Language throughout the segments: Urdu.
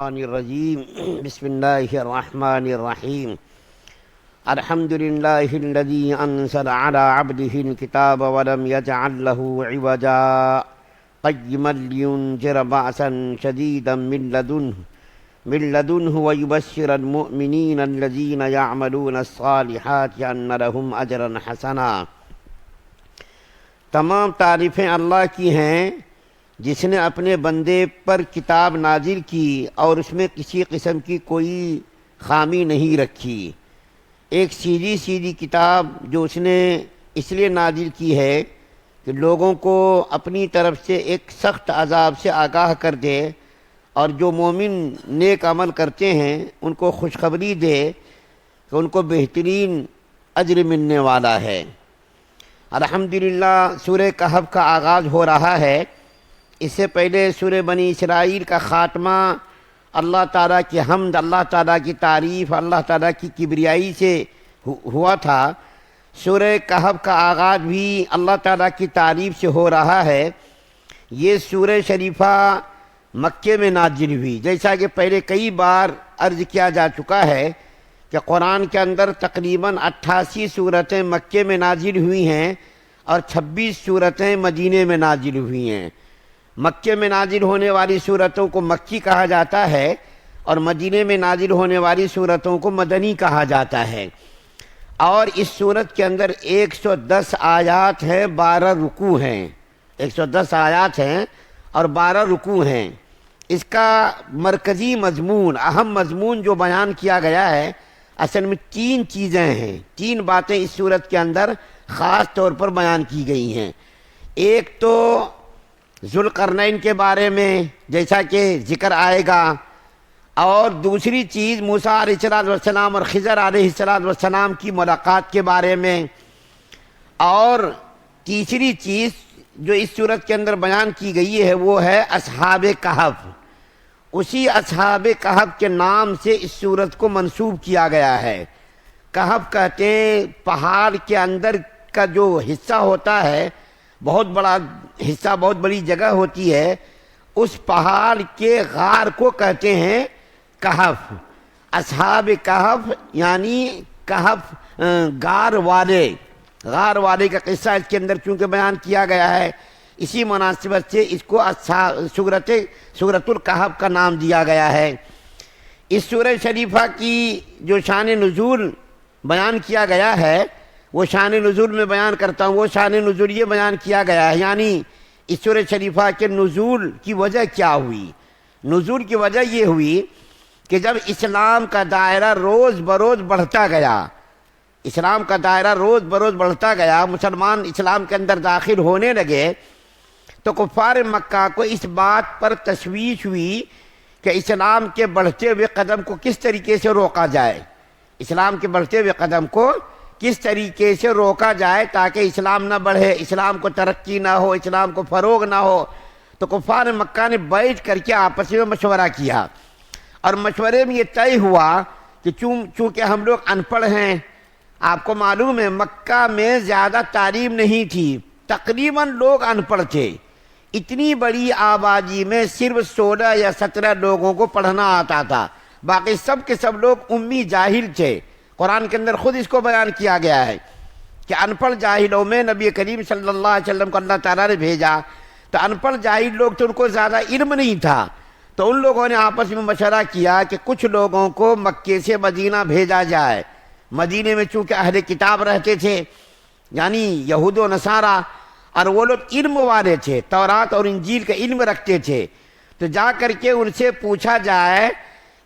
الرجیم بسم اللہ الرحمن الرحیم الحمد للہ الذی انزل علی عبده الکتاب ولم یجعل له عوجا قیما لینذر بأسا شدیدا من لدنه ویبشر المؤمنین الذین یعملون الصالحات ان لهم اجرا حسنا۔ تمام تعریفیں اللہ کی ہیں جس نے اپنے بندے پر کتاب نازل کی اور اس میں کسی قسم کی کوئی خامی نہیں رکھی۔ ایک سیدھی کتاب جو اس نے اس لیے نازل کی ہے کہ لوگوں کو اپنی طرف سے ایک سخت عذاب سے آگاہ کر دے، اور جو مومن نیک عمل کرتے ہیں ان کو خوشخبری دے کہ ان کو بہترین اجر ملنے والا ہے۔ الحمدللہ سورہ کہف کا آغاز ہو رہا ہے۔ اس سے پہلے سورہ بنی اسرائیل کا خاتمہ اللہ تعالیٰ کی حمد، اللہ تعالیٰ کی تعریف، اللہ تعالیٰ کی کبریائی سے ہوا تھا۔ سورہ کہف کا آغاز بھی اللہ تعالیٰ کی تعریف سے ہو رہا ہے۔ یہ سورہ شریفہ مکے میں نازل ہوئی، جیسا کہ پہلے کئی بار عرض کیا جا چکا ہے کہ قرآن کے اندر تقریباً 88 سورتیں مکے میں نازل ہوئی ہیں اور 26 سورتیں مدینے میں نازل ہوئی ہیں۔ مکے میں نازل ہونے والی سورتوں کو مکی کہا جاتا ہے اور مدینے میں نازل ہونے والی سورتوں کو مدنی کہا جاتا ہے۔ اور اس سورت کے اندر 110 آیات ہیں، 12 رکوع ہیں۔ 110 آیات ہیں اور 12 رکوع ہیں۔ اس کا مرکزی مضمون، اہم مضمون جو بیان کیا گیا ہے، اصل میں 3 چیزیں ہیں، 3 باتیں اس سورت کے اندر خاص طور پر بیان کی گئی ہیں۔ ایک تو ذوالقرنین کے بارے میں جیسا کہ ذکر آئے گا، اور دوسری چیز موسیٰ علیہ السلام اور خضر علیہ السلام کی ملاقات کے بارے میں، اور تیسری چیز جو اس صورت کے اندر بیان کی گئی ہے وہ ہے اصحاب کہف۔ اسی اصحاب کہف کے نام سے اس صورت کو منسوب کیا گیا ہے۔ کہف کہتے ہیں پہاڑ کے اندر کا جو حصہ ہوتا ہے، بہت بڑا حصہ، بہت بڑی جگہ ہوتی ہے، اس پہاڑ کے غار کو کہتے ہیں کہف۔ اصحاب کہف یعنی کہف غار والے کا قصہ اس کے اندر چونکہ بیان کیا گیا ہے، اسی مناسبت سے اس کو سورۃ الکہف کا نام دیا گیا ہے۔ اس سورہ شریفہ کی جو شان نزول بیان کیا گیا ہے وہ شان نزول میں بیان کرتا ہوں۔ وہ شان نزول یہ بیان کیا گیا ہے، یعنی اس سورہ شریفہ کے نزول کی وجہ کیا ہوئی۔ نزول کی وجہ یہ ہوئی کہ جب اسلام کا دائرہ روز بروز بڑھتا گیا، اسلام کا دائرہ روز بروز بڑھتا گیا، مسلمان اسلام کے اندر داخل ہونے لگے، تو کفار مکہ کو اس بات پر تشویش ہوئی کہ اسلام کے بڑھتے ہوئے قدم کو کس طریقے سے روکا جائے، اسلام کے بڑھتے ہوئے قدم کو کس طریقے سے روکا جائے تاکہ اسلام نہ بڑھے، اسلام کو ترقی نہ ہو، اسلام کو فروغ نہ ہو۔ تو کفار مکہ نے بیٹھ کر کے آپس میں مشورہ کیا، اور مشورے میں یہ طے ہوا کہ چونکہ ہم لوگ ان پڑھ ہیں، آپ کو معلوم ہے مکہ میں زیادہ تعلیم نہیں تھی، تقریباً لوگ ان پڑھ تھے۔ اتنی بڑی آبادی میں صرف 16 یا 17 لوگوں کو پڑھنا آتا تھا، باقی سب کے سب لوگ امی جاہل تھے۔ قرآن کے اندر خود اس کو بیان کیا گیا ہے کہ ان پڑھ جاہلوں میں نبی کریم صلی اللہ علیہ وسلم کو اللہ تعالیٰ نے بھیجا، تو ان پڑھ جاہل لوگ تو ان کو زیادہ علم نہیں تھا، تو ان لوگوں نے آپس میں مشورہ کیا کہ کچھ لوگوں کو مکے سے مدینہ بھیجا جائے۔ مدینے میں چونکہ اہل کتاب رہتے تھے، یعنی یہود و نصارہ، اور وہ لوگ علم والے تھے، تورات اور انجیل کا علم رکھتے تھے، تو جا کر کے ان سے پوچھا جائے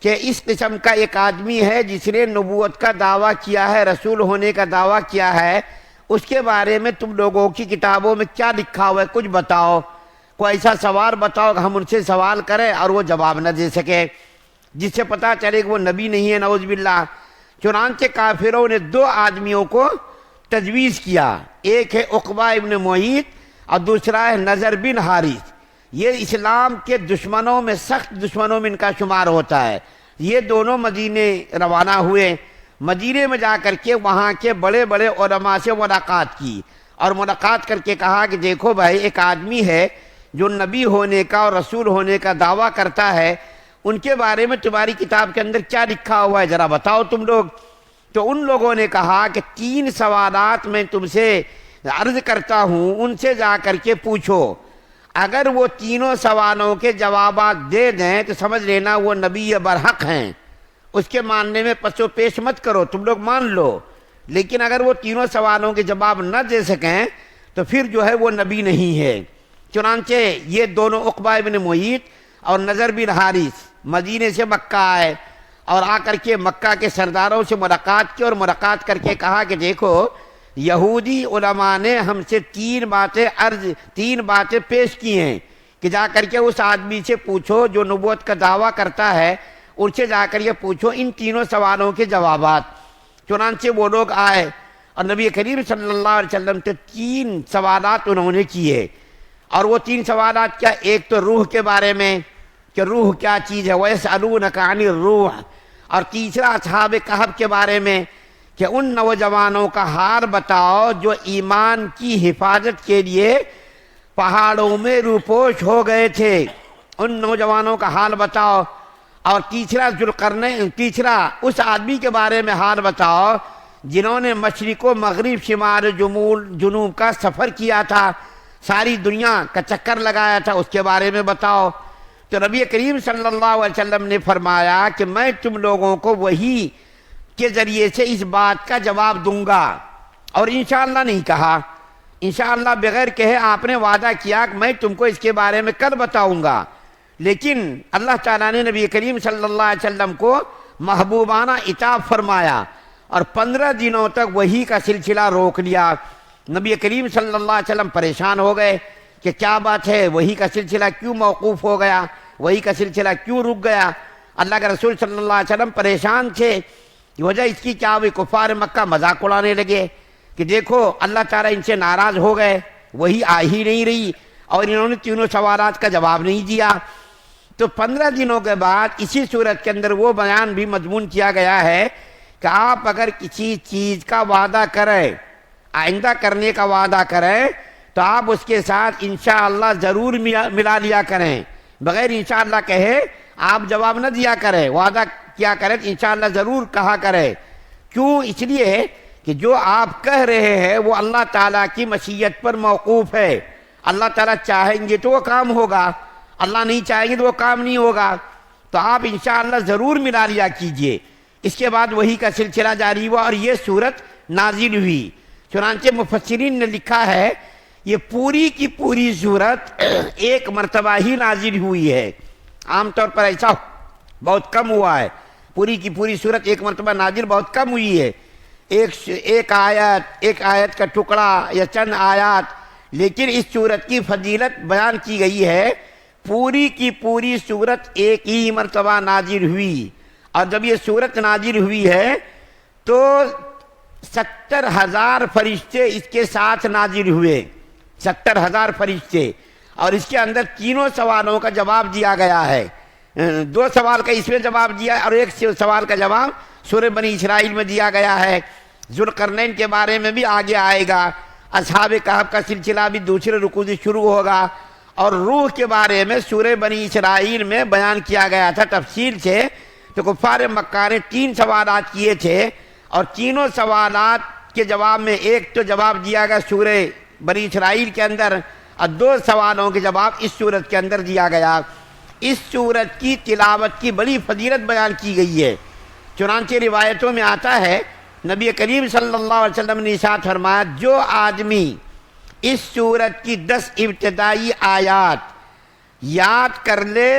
کہ اس قسم کا ایک آدمی ہے جس نے نبوت کا دعویٰ کیا ہے، رسول ہونے کا دعویٰ کیا ہے، اس کے بارے میں تم لوگوں کی کتابوں میں کیا لکھا ہوا ہے، کچھ بتاؤ، کوئی ایسا سوال بتاؤ کہ ہم ان سے سوال کریں اور وہ جواب نہ دے سکے، جس سے پتہ چلے کہ وہ نبی نہیں ہے، نعوذ باللہ۔ چنانچہ کافروں نے 2 آدمیوں کو تجویز کیا، ایک ہے عقبہ ابن معیط اور دوسرا ہے نضر بن حارث۔ یہ اسلام کے دشمنوں میں، سخت دشمنوں میں ان کا شمار ہوتا ہے۔ یہ دونوں مدینے روانہ ہوئے، مدینے میں جا کر کے وہاں کے بڑے بڑے علماء سے ملاقات کی، اور ملاقات کر کے کہا کہ دیکھو بھائی، ایک آدمی ہے جو نبی ہونے کا اور رسول ہونے کا دعویٰ کرتا ہے، ان کے بارے میں تمہاری کتاب کے اندر کیا لکھا ہوا ہے ذرا بتاؤ تم لوگ۔ تو ان لوگوں نے کہا کہ 3 سوالات میں تم سے عرض کرتا ہوں، ان سے جا کر کے پوچھو، اگر وہ تینوں سوالوں کے جوابات دے دیں تو سمجھ لینا وہ نبی برحق ہیں، اس کے ماننے میں پس و پیش مت کرو، تم لوگ مان لو۔ لیکن اگر وہ تینوں سوالوں کے جواب نہ دے سکیں تو پھر جو ہے وہ نبی نہیں ہے۔ چنانچہ یہ دونوں عقبہ بن معیط اور نضر بن حارث مدینے سے مکہ آئے اور آ کر کے مکہ کے سرداروں سے ملاقات کی، اور ملاقات کر کے کہا کہ دیکھو یہودی علماء نے ہم سے 3 باتیں پیش کی ہیں کہ جا کر کے اس آدمی سے پوچھو جو نبوت کا دعویٰ کرتا ہے، ان سے جا کر یہ پوچھو ان تینوں سوالوں کے جوابات۔ چنانچہ وہ لوگ آئے اور نبی کریم صلی اللہ علیہ وسلم سے 3 سوالات انہوں نے کیے، اور وہ 3 سوالات کیا؟ ایک تو روح کے بارے میں کہ روح کیا چیز ہے، وَيَسْأَلُونَكَ عَنِ الرُّوحِ، اور تیسرا اصحاب کہف کے بارے میں کہ ان نوجوانوں کا حال بتاؤ جو ایمان کی حفاظت کے لیے پہاڑوں میں روپوش ہو گئے تھے، ان نوجوانوں کا حال بتاؤ۔ اور تیسرا اس آدمی کے بارے میں حال بتاؤ جنہوں نے مشرق و مغرب، شمال جنوب کا سفر کیا تھا، ساری دنیا کا چکر لگایا تھا، اس کے بارے میں بتاؤ۔ تو نبی کریم صلی اللہ علیہ وسلم نے فرمایا کہ میں تم لوگوں کو وحی کے ذریعے سے اس بات کا جواب دوں گا، اور انشاءاللہ نہیں کہا، انشاءاللہ بغیر کہے آپ نے وعدہ کیا کہ میں تم کو اس کے بارے میں کل بتاؤں گا۔ لیکن اللہ تعالیٰ نے نبی کریم صلی اللہ علیہ وسلم کو محبوبانہ عتاب فرمایا اور 15 دنوں تک وحی کا سلسلہ روک لیا۔ نبی کریم صلی اللہ علیہ وسلم پریشان ہو گئے کہ کیا بات ہے، وحی کا سلسلہ کیوں موقوف ہو گیا، وحی کا سلسلہ کیوں رک گیا۔ اللہ کے رسول صلی اللہ علیہ وسلم پریشان تھے، وجہ اس کی کیا ہوئی؟ کفار مکہ مذاق اڑانے لگے کہ دیکھو اللہ تعالیٰ ان سے ناراض ہو گئے، وہی آ ہی نہیں رہی اور انہوں نے تینوں سوالات کا جواب نہیں دیا۔ تو 15 دنوں کے بعد اسی صورت کے اندر وہ بیان بھی مضمون کیا گیا ہے کہ آپ اگر کسی چیز کا وعدہ کریں، آئندہ کرنے کا وعدہ کریں، تو آپ اس کے ساتھ انشاءاللہ ضرور ملا لیا کریں، بغیر انشاءاللہ کہے آپ جواب نہ دیا کریں، وعدہ کیا کریں تو انشاءاللہ ضرور کہا کریں۔ کیوں؟ اس لیے کہ جو آپ کہہ رہے ہیں وہ اللہ تعالیٰ کی مشیت پر موقوف ہے، اللہ تعالیٰ چاہیں گے تو وہ کام ہوگا، اللہ نہیں چاہیں گے تو وہ کام نہیں ہوگا، تو آپ انشاءاللہ ضرور ملا لیا کیجئے۔ اس کے بعد وحی کا سلسلہ جاری ہوا اور یہ صورت نازل ہوئی۔ چنانچہ مفسرین نے لکھا ہے یہ پوری کی پوری صورت ایک مرتبہ ہی نازل ہوئی ہے، عام طور پر ایسا بہت کم ہوا ہے، پوری کی پوری صورت ایک مرتبہ نازل بہت کم ہوئی ہے، ایک آیت کا ٹکڑا یا چند آیات، لیکن اس صورت کی فضیلت بیان کی گئی ہے۔ پوری کی پوری صورت ایک ہی مرتبہ نازل ہوئی، اور جب یہ صورت نازل ہوئی ہے تو 70,000 فرشتے اس کے ساتھ نازل ہوئے، 70,000 فرشتے، اور اس کے اندر تینوں سوالوں کا جواب دیا گیا ہے۔ 2 سوال کا اس میں جواب دیا اور ایک سوال کا جواب سورہ بنی اسرائیل میں دیا گیا ہے۔ ذوالقرنین کے بارے میں بھی آگے آئے گا، اصحاب کہف کا سلسلہ بھی دوسرے رکوع سے شروع ہوگا، اور روح کے بارے میں سورہ بنی اسرائیل میں بیان کیا گیا تھا تفصیل سے۔ تو کفار مکہ نے 3 سوالات کیے تھے، اور تینوں سوالات کے جواب میں ایک تو جواب دیا گیا سورہ بنی اسرائیل کے اندر، اور 2 سوالوں کے جواب اس سورت کے اندر دیا گیا۔ اس سورت کی تلاوت کی بڑی فضیلت بیان کی گئی ہے۔ چنانچہ روایتوں میں آتا ہے نبی کریم صلی اللہ علیہ وسلم نے ارشاد فرمایا جو آدمی اس سورت کی 10 ابتدائی آیات یاد کر لے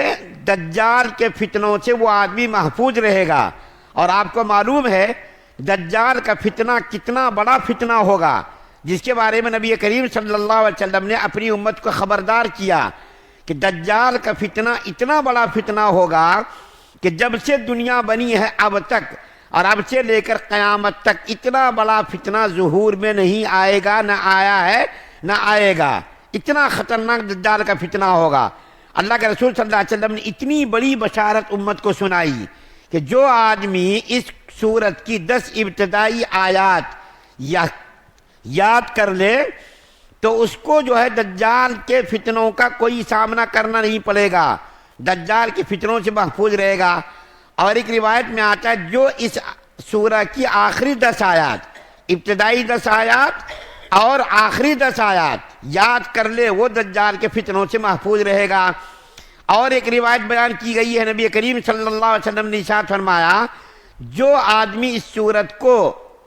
دجال کے فتنوں سے وہ آدمی محفوظ رہے گا۔ اور آپ کو معلوم ہے دجال کا فتنہ کتنا بڑا فتنہ ہوگا، جس کے بارے میں نبی کریم صلی اللہ علیہ وسلم نے اپنی امت کو خبردار کیا کہ دجال کا فتنہ اتنا بڑا فتنہ ہوگا کہ جب سے دنیا بنی ہے اب تک اور اب سے لے کر قیامت تک اتنا بڑا فتنہ ظہور میں نہیں آئے گا، نہ آیا ہے نہ آئے گا، اتنا خطرناک دجال کا فتنہ ہوگا۔ اللہ کے رسول صلی اللہ علیہ وسلم نے اتنی بڑی بشارت امت کو سنائی کہ جو آدمی اس سورت کی 10 ابتدائی آیات یاد کر لے تو اس کو جو ہے دجال کے فتنوں کا کوئی سامنا کرنا نہیں پڑے گا، دجال کے فتنوں سے محفوظ رہے گا۔ اور ایک روایت میں آتا ہے جو اس سورہ کی آخری 10 آیات، ابتدائی 10 آیات اور آخری 10 آیات یاد کر لے وہ دجال کے فتنوں سے محفوظ رہے گا۔ اور ایک روایت بیان کی گئی ہے، نبی کریم صلی اللہ علیہ وسلم نے ارشاد فرمایا جو آدمی اس سورت کو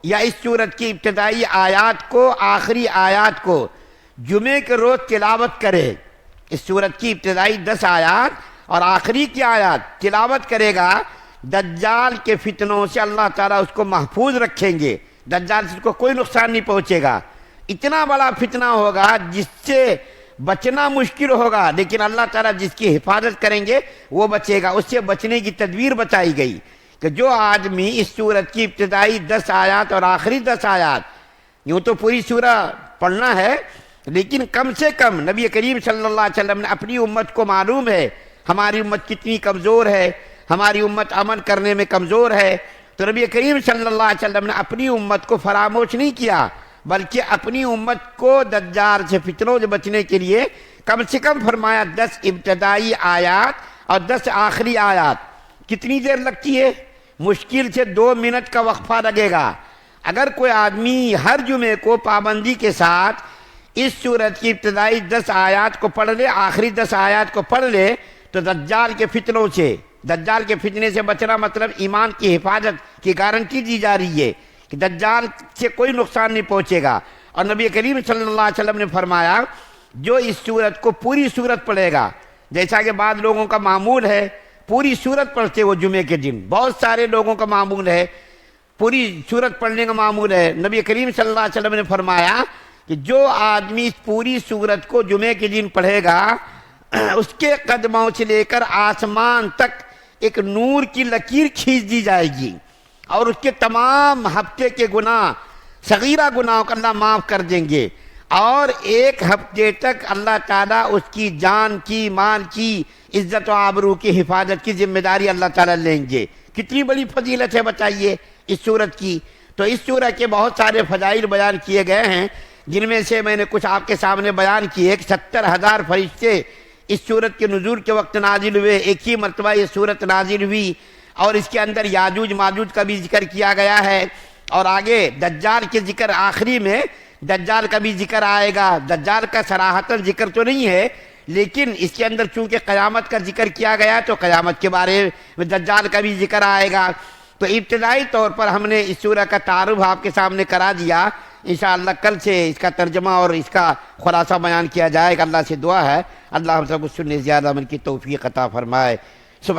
یا اس سورت کی ابتدائی آیات کو آخری آیات کو جمعے کے روز تلاوت کرے، اس سورت کی ابتدائی 10 آیات اور آخری کی آیات تلاوت کرے گا، دجال کے فتنوں سے اللہ تعالیٰ اس کو محفوظ رکھیں گے، دجال سے اس کو کوئی نقصان نہیں پہنچے گا۔ اتنا بڑا فتنہ ہوگا جس سے بچنا مشکل ہوگا، لیکن اللہ تعالیٰ جس کی حفاظت کریں گے وہ بچے گا۔ اس سے بچنے کی تدبیر بتائی گئی کہ جو آدمی اس سورت کی ابتدائی 10 آیات اور آخری 10 آیات، یوں تو پوری سورہ پڑھنا ہے لیکن کم سے کم نبی کریم صلی اللہ علیہ وسلم نے اپنی امت کو معلوم ہے ہماری امت کتنی کمزور ہے، ہماری امت عمل کرنے میں کمزور ہے، تو نبی کریم صلی اللہ علیہ وسلم نے اپنی امت کو فراموش نہیں کیا بلکہ اپنی امت کو دجال سے فتنوں سے بچنے کے لیے کم سے کم فرمایا 10 ابتدائی آیات اور 10 آخری آیات۔ کتنی دیر لگتی ہے؟ مشکل سے 2 منٹ کا وقفہ لگے گا۔ اگر کوئی آدمی ہر جمعے کو پابندی کے ساتھ اس سورت کی ابتدائی 10 آیات کو پڑھ لے، آخری 10 آیات کو پڑھ لے، تو دجال کے فتنوں سے، دجال کے فتنے سے بچنا مطلب ایمان کی حفاظت کی گارنٹی دی جا رہی ہے کہ دجال سے کوئی نقصان نہیں پہنچے گا۔ اور نبی کریم صلی اللہ علیہ وسلم نے فرمایا جو اس سورت کو پوری سورت پڑھے گا، جیسا کہ بعض لوگوں کا معمول ہے پوری سورت پڑھتے وہ جمعے کے دن، بہت سارے لوگوں کا معمول ہے پوری سورت پڑھنے کا معمول ہے، نبی کریم صلی اللہ علیہ وسلم نے فرمایا کہ جو آدمی اس پوری سورت کو جمعے کے دن پڑھے گا اس کے قدموں سے لے کر آسمان تک ایک نور کی لکیر کھینچ دی جائے گی اور اس کے تمام ہفتے کے گناہ، صغیرہ گناہوں کو اللہ معاف کر دیں گے، اور 1 ہفتے تک اللہ تعالیٰ اس کی جان کی، مال کی، عزت و آبرو کی حفاظت کی ذمہ داری اللہ تعالیٰ لیں گے۔ کتنی بڑی فضیلت ہے بتائیے اس سورت کی۔ تو اس سورت کے بہت سارے فضائل بیان کیے گئے ہیں، جن میں سے میں نے کچھ آپ کے سامنے بیان کیے کہ 70,000 فرشتے اس سورت کے نزول کے وقت نازل ہوئے، ایک ہی مرتبہ یہ سورت نازل ہوئی، اور اس کے اندر یاجوج ماجوج کا بھی ذکر کیا گیا ہے، اور آگے دجال کے ذکر آخری میں دجال کا بھی ذکر آئے گا۔ دجال کا صراحتاً ذکر تو نہیں ہے لیکن اس کے اندر چونکہ قیامت کا ذکر کیا گیا تو قیامت کے بارے میں دجال کا بھی ذکر آئے گا۔ تو ابتدائی طور پر ہم نے اس سورہ کا تعارف آپ کے سامنے کرا دیا، انشاءاللہ کل سے اس کا ترجمہ اور اس کا خلاصہ بیان کیا جائے گا۔ اللہ سے دعا ہے اللہ ہم سب کو سننے زیادہ عمل کی توفیق عطا فرمائے۔ سبحان